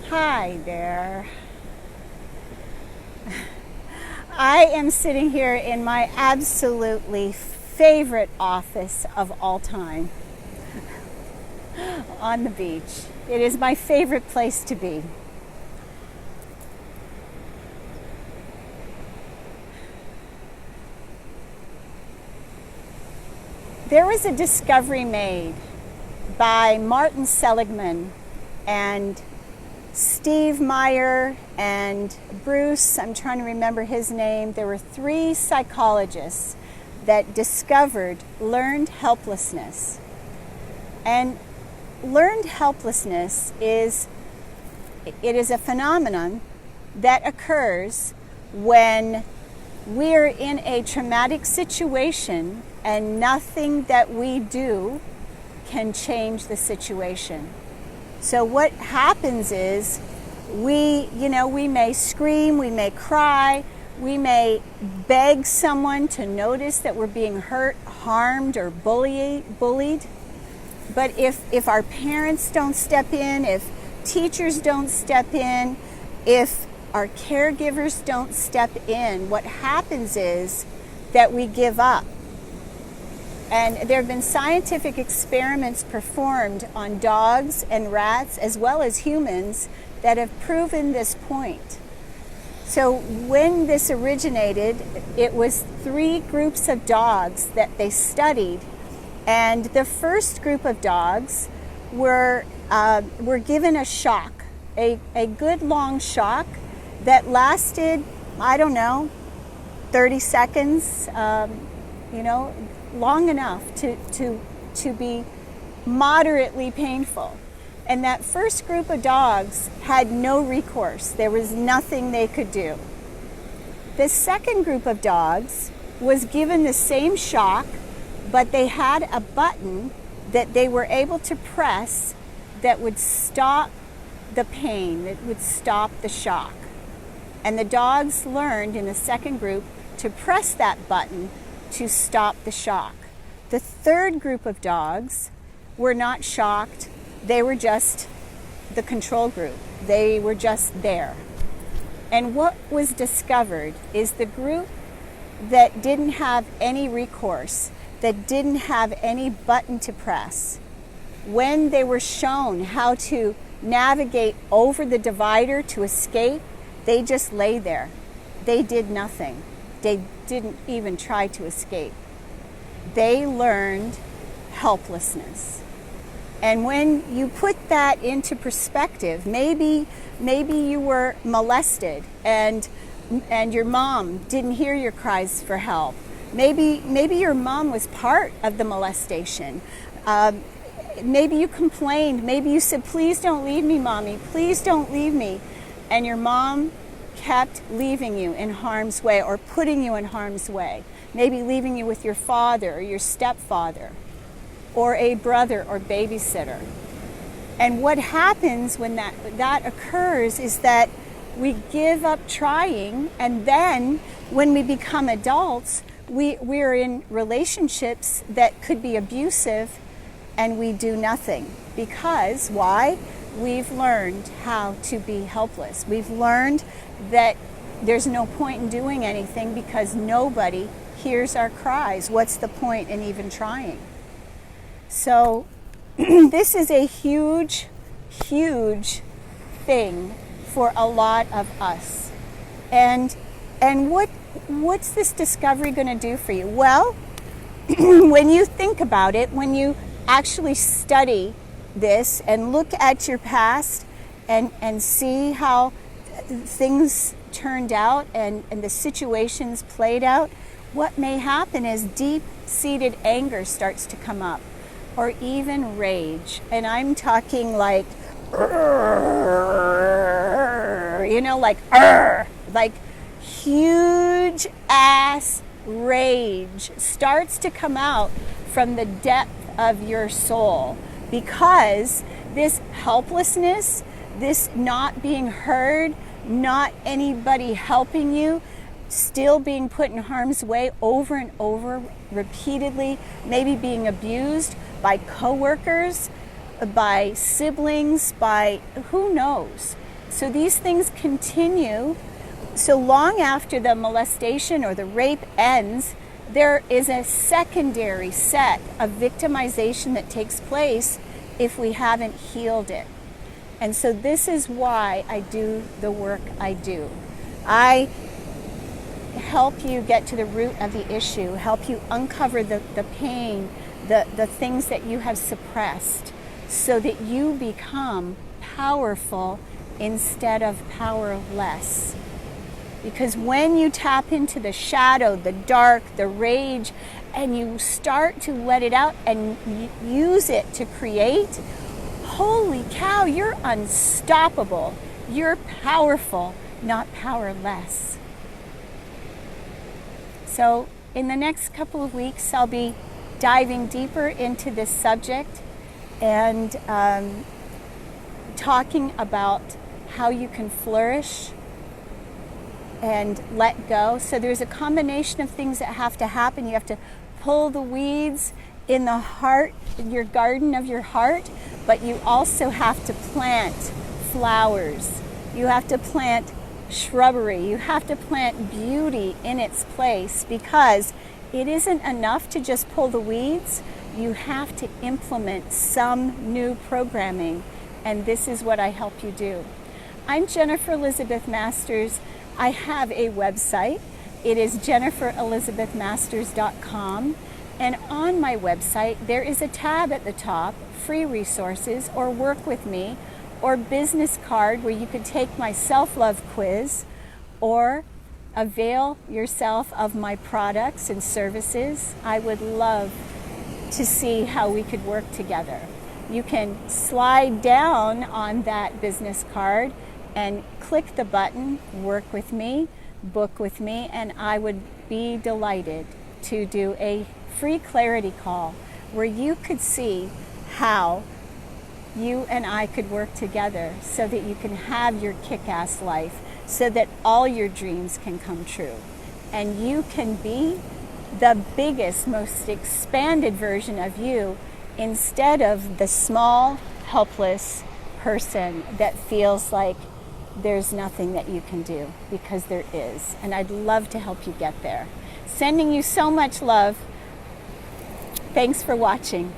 Hi there. I am sitting here in my absolutely favorite office of all time on the beach. It is my favorite place to be. There was a discovery made by Martin Seligman and Steve Meyer and Bruce, I'm trying to remember his name. There were 3 psychologists that discovered learned helplessness. And learned helplessness is a phenomenon that occurs when we're in a traumatic situation and nothing that we do can change the situation. So what happens is we may scream, we may cry, we may beg someone to notice that we're being hurt, harmed, or bullied. But if our parents don't step in, if teachers don't step in, if our caregivers don't step in, what happens is that we give up. And there have been scientific experiments performed on dogs and rats as well as humans that have proven this point. So when this originated, it was 3 groups of dogs that they studied. And the first group of dogs were given a shock, a good long shock that lasted, 30 seconds, long enough to be moderately painful. And that first group of dogs had no recourse. There was nothing they could do. The second group of dogs was given the same shock, but they had a button that they were able to press that would stop the pain, that would stop the shock. And the dogs learned in the second group to press that button to stop the shock. The third group of dogs were not shocked. They were just the control group. They were just there. And what was discovered is the group that didn't have any recourse, that didn't have any button to press, when they were shown how to navigate over the divider to escape, they just lay there. They did nothing. They didn't even try to escape. They learned helplessness. And when you put that into perspective, maybe you were molested and your mom didn't hear your cries for help. Maybe your mom was part of the molestation. Maybe you complained. Maybe you said, "Please don't leave me, Mommy. Please don't leave me." And your mom kept leaving you in harm's way or putting you in harm's way. Maybe leaving you with your father or your stepfather or a brother or babysitter. And what happens when that occurs is that we give up trying, and then when we become adults, we're in relationships that could be abusive and we do nothing. Because, why? We've learned how to be helpless. We've learned that there's no point in doing anything because nobody hears our cries. What's the point in even trying? So this is a huge, huge thing for a lot of us. And what's this discovery going to do for you? Well, when you think about it, when you actually study this and look at your past and see how things turned out and the situations played out, what may happen is deep-seated anger starts to come up, or even rage. And I'm talking like, like huge ass rage starts to come out from the depth of your soul, because this helplessness, this not being heard, not anybody helping you, still being put in harm's way over and over repeatedly, maybe being abused by coworkers, by siblings, by who knows. So these things continue. So long after the molestation or the rape ends, there is a secondary set of victimization that takes place if we haven't healed it. And so this is why I do the work I do. I help you get to the root of the issue, help you uncover the pain, the things that you have suppressed, so that you become powerful instead of powerless. Because when you tap into the shadow, the dark, the rage, and you start to let it out and use it to create, holy cow, you're unstoppable. You're powerful, not powerless. So in the next couple of weeks, I'll be diving deeper into this subject and talking about how you can flourish and let go. So there's a combination of things that have to happen. You have to pull the weeds in the heart, your garden of your heart, but you also have to plant flowers. You have to plant shrubbery. You have to plant beauty in its place, because it isn't enough to just pull the weeds. You have to implement some new programming, and this is what I help you do. I'm Jennifer Elizabeth Masters. I have a website. It is jenniferelizabethmasters.com, and on my website there is a tab at the top, free resources, or work with me, or business card, where you could take my self-love quiz or avail yourself of my products and services. I would love to see how we could work together. You can slide down on that business card and click the button, work with me, book with me, and I would be delighted to do a free clarity call where you could see how you and I could work together so that you can have your kick-ass life, so that all your dreams can come true. And you can be the biggest, most expanded version of you, instead of the small, helpless person that feels like there's nothing that you can do, because there is. And I'd love to help you get there. Sending you so much love. Thanks for watching.